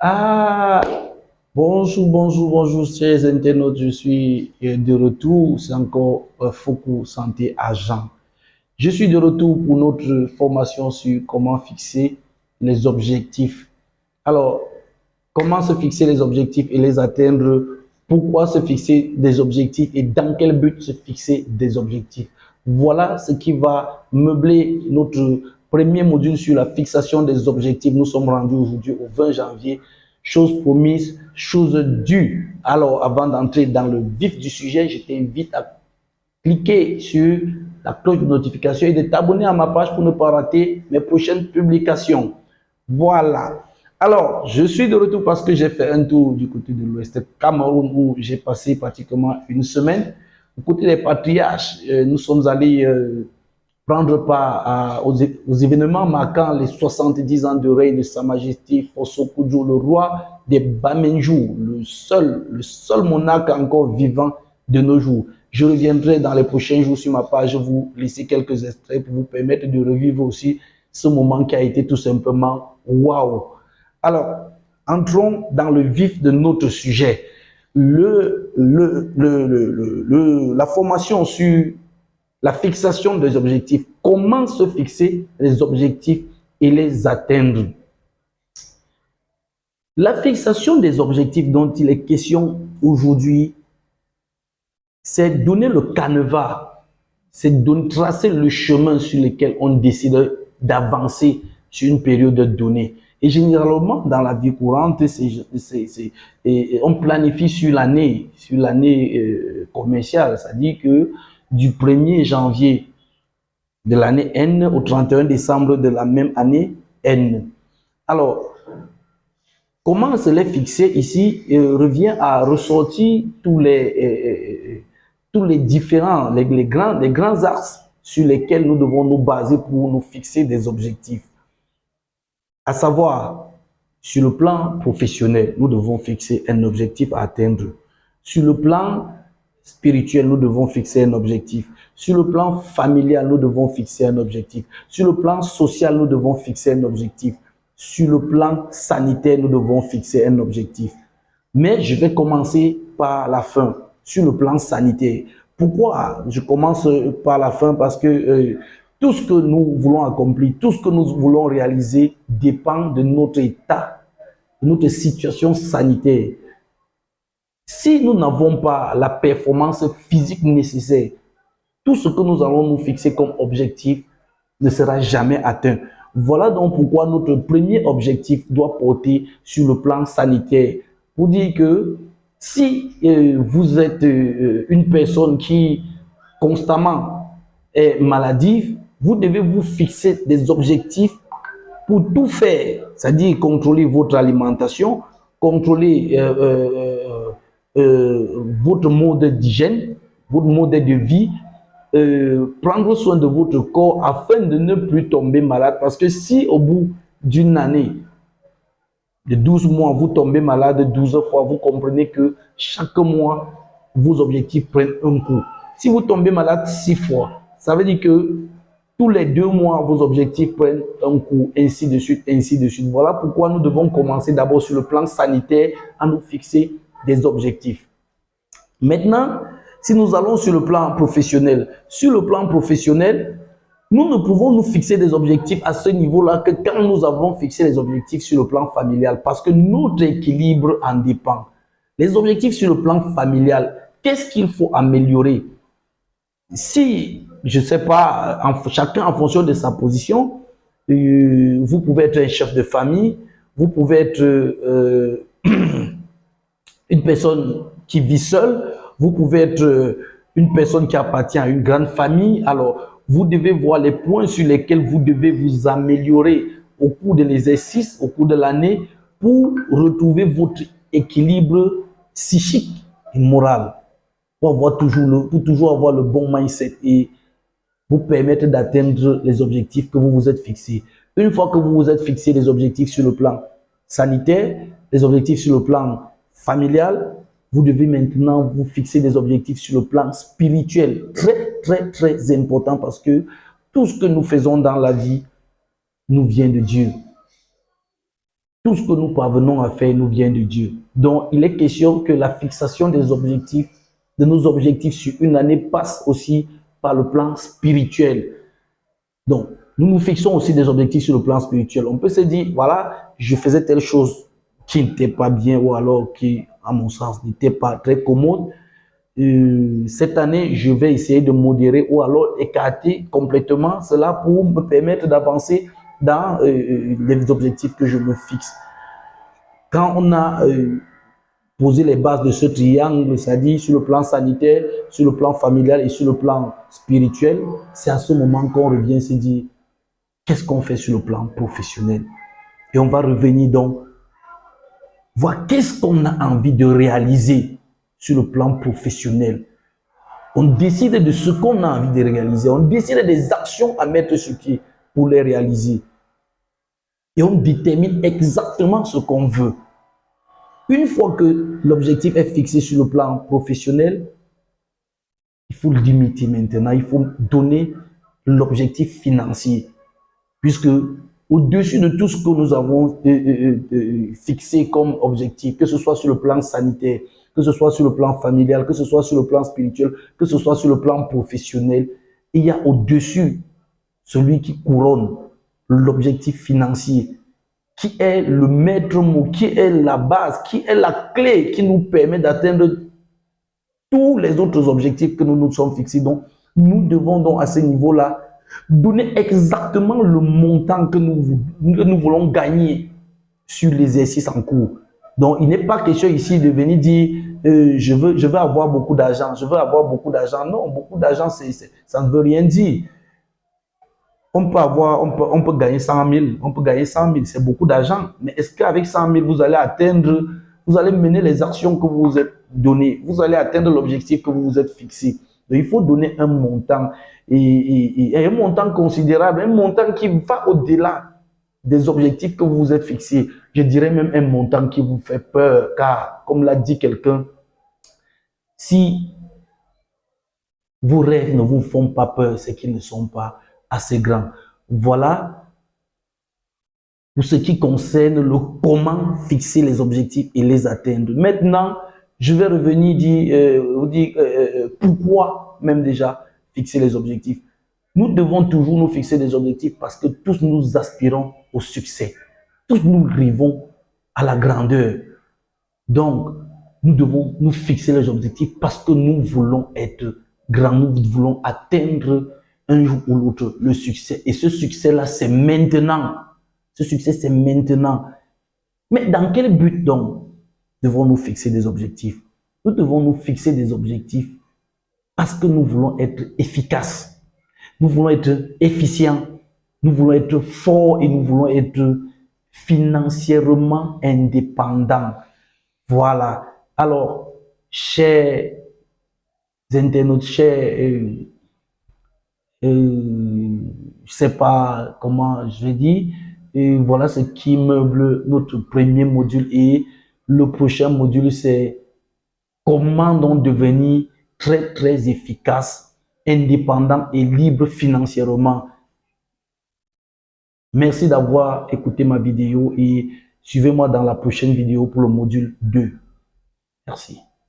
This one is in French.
Ah, bonjour, chers internautes. Je suis de retour. C'est encore Focus Santé Agent. Je suis de retour pour notre formation sur comment fixer les objectifs. Alors, comment se fixer les objectifs et les atteindre? Pourquoi se fixer des objectifs et dans quel but se fixer des objectifs? Voilà ce qui va meubler notre premier module sur la fixation des objectifs. Nous sommes rendus aujourd'hui au 20 janvier. Chose promise, chose due. Alors, avant d'entrer dans le vif du sujet, je t'invite à cliquer sur la cloche de notification et de t'abonner à ma page pour ne pas rater mes prochaines publications. Voilà. Alors, je suis de retour parce que j'ai fait un tour du côté de l'Ouest Cameroun où j'ai passé pratiquement une semaine. Du côté des patriarches, nous sommes allés prendre part aux événements marquant les 70 ans de règne de Sa Majesté Fosso Kudjo, le roi des Bamenjou, le seul monarque encore vivant de nos jours. Je reviendrai dans les prochains jours sur ma page, vous laisser quelques extraits pour vous permettre de revivre aussi ce moment qui a été tout simplement waouh. Alors, entrons dans le vif de notre sujet. La formation sur la fixation des objectifs. Comment se fixer les objectifs et les atteindre? La fixation des objectifs dont il est question aujourd'hui, c'est donner le canevas, c'est tracer le chemin sur lequel on décide d'avancer sur une période donnée. Et généralement, dans la vie courante, on planifie sur l'année commerciale, c'est-à-dire que du 1er janvier de l'année N au 31 décembre de la même année N. Alors, comment se les fixer ici revient à ressortir tous les différents, les grands axes sur lesquels nous devons nous baser pour nous fixer des objectifs. À savoir, sur le plan professionnel, nous devons fixer un objectif à atteindre. Sur le plan spirituel, nous devons fixer un objectif. Sur le plan familial, nous devons fixer un objectif. Sur le plan social, nous devons fixer un objectif. Sur le plan sanitaire, nous devons fixer un objectif. Mais je vais commencer par la fin, sur le plan sanitaire. Pourquoi je commence par la fin? Parce que tout ce que nous voulons accomplir, tout ce que nous voulons réaliser dépend de notre état, de notre situation sanitaire. Si nous n'avons pas la performance physique nécessaire, tout ce que nous allons nous fixer comme objectif ne sera jamais atteint. Voilà donc pourquoi notre premier objectif doit porter sur le plan sanitaire. Pour dire que si vous êtes une personne qui constamment est maladive, vous devez vous fixer des objectifs pour tout faire, c'est-à-dire contrôler votre alimentation, contrôler votre mode d'hygiène, votre mode de vie, prendre soin de votre corps afin de ne plus tomber malade. Parce que si au bout d'une année, de 12 mois, vous tombez malade 12 fois, vous comprenez que chaque mois, vos objectifs prennent un coup. Si vous tombez malade 6 fois, ça veut dire que tous les 2 mois, vos objectifs prennent un coup, ainsi de suite, ainsi de suite. Voilà pourquoi nous devons commencer d'abord sur le plan sanitaire à nous fixer des objectifs. Maintenant, si nous allons sur le plan professionnel, nous ne pouvons nous fixer des objectifs à ce niveau-là que quand nous avons fixé les objectifs sur le plan familial, parce que notre équilibre en dépend. Les objectifs sur le plan familial, qu'est-ce qu'il faut améliorer? Si, je ne sais pas, chacun en fonction de sa position, vous pouvez être un chef de famille, vous pouvez être une personne qui vit seule, vous pouvez être une personne qui appartient à une grande famille. Alors, vous devez voir les points sur lesquels vous devez vous améliorer au cours de l'exercice, au cours de l'année, pour retrouver votre équilibre psychique et moral, pour toujours avoir le bon mindset et vous permettre d'atteindre les objectifs que vous vous êtes fixés. Une fois que vous vous êtes fixé les objectifs sur le plan sanitaire, les objectifs sur le plan familial, vous devez maintenant vous fixer des objectifs sur le plan spirituel. Très important parce que tout ce que nous faisons dans la vie nous vient de Dieu. Tout ce que nous parvenons à faire nous vient de Dieu. Donc, il est question que la fixation des objectifs, de nos objectifs sur une année passe aussi par le plan spirituel. Donc, nous nous fixons aussi des objectifs sur le plan spirituel. On peut se dire, voilà, je faisais telle chose qui n'était pas bien ou alors qui, à mon sens, n'était pas très commode. Cette année, je vais essayer de modérer ou alors écarter complètement cela pour me permettre d'avancer dans les objectifs que je me fixe. Quand on a poser les bases de ce triangle, c'est-à-dire sur le plan sanitaire, sur le plan familial et sur le plan spirituel, c'est à ce moment qu'on revient se dire, qu'est-ce qu'on fait sur le plan professionnel? Et on va revenir donc, voir qu'est-ce qu'on a envie de réaliser sur le plan professionnel. On décide de ce qu'on a envie de réaliser, on décide des actions à mettre sur pied pour les réaliser. Et on détermine exactement ce qu'on veut. Une fois que l'objectif est fixé sur le plan professionnel, il faut limiter maintenant, il faut donner l'objectif financier. Puisque au-dessus de tout ce que nous avons fixé comme objectif, que ce soit sur le plan sanitaire, que ce soit sur le plan familial, que ce soit sur le plan spirituel, que ce soit sur le plan professionnel, il y a au-dessus celui qui couronne l'objectif financier, qui est le maître mot, qui est la base, qui est la clé qui nous permet d'atteindre tous les autres objectifs que nous nous sommes fixés. Donc, nous devons donc à ce niveau-là donner exactement le montant que nous voulons gagner sur l'exercice en cours. Donc, il n'est pas question ici de venir dire je veux avoir beaucoup d'argent, je veux avoir beaucoup d'argent. Non, beaucoup d'argent, ça ne veut rien dire. On peut gagner 100 000, on peut gagner 100 000, c'est beaucoup d'argent. Mais est-ce qu'avec 100 000, vous allez atteindre, vous allez mener les actions que vous vous êtes données, vous allez atteindre l'objectif que vous vous êtes fixé. Donc, il faut donner un montant, et un montant considérable, un montant qui va au-delà des objectifs que vous vous êtes fixés. Je dirais même un montant qui vous fait peur, car, comme l'a dit quelqu'un, si vos rêves ne vous font pas peur, c'est qu'ils ne sont pas assez grands. Voilà pour ce qui concerne le comment fixer les objectifs et les atteindre. Maintenant, je vais revenir vous dire pourquoi même déjà fixer les objectifs. Nous devons toujours nous fixer des objectifs parce que tous nous aspirons au succès. Tous nous rêvons à la grandeur. Donc, nous devons nous fixer les objectifs parce que nous voulons être grands, nous voulons atteindre un jour ou l'autre le succès. Et ce succès-là, c'est maintenant. Ce succès, c'est maintenant. Mais dans quel but donc devons-nous fixer des objectifs? Nous devons nous fixer des objectifs parce que nous voulons être efficaces. Nous voulons être efficients. Nous voulons être forts et nous voulons être financièrement indépendants. Voilà. Alors, chers internautes, chers, je sais pas comment je vais dire, et voilà ce qui meuble notre premier module. Et le prochain module, c'est comment donc devenir très, très efficace, indépendant et libre financièrement. Merci d'avoir écouté ma vidéo et suivez-moi dans la prochaine vidéo pour le module 2. Merci.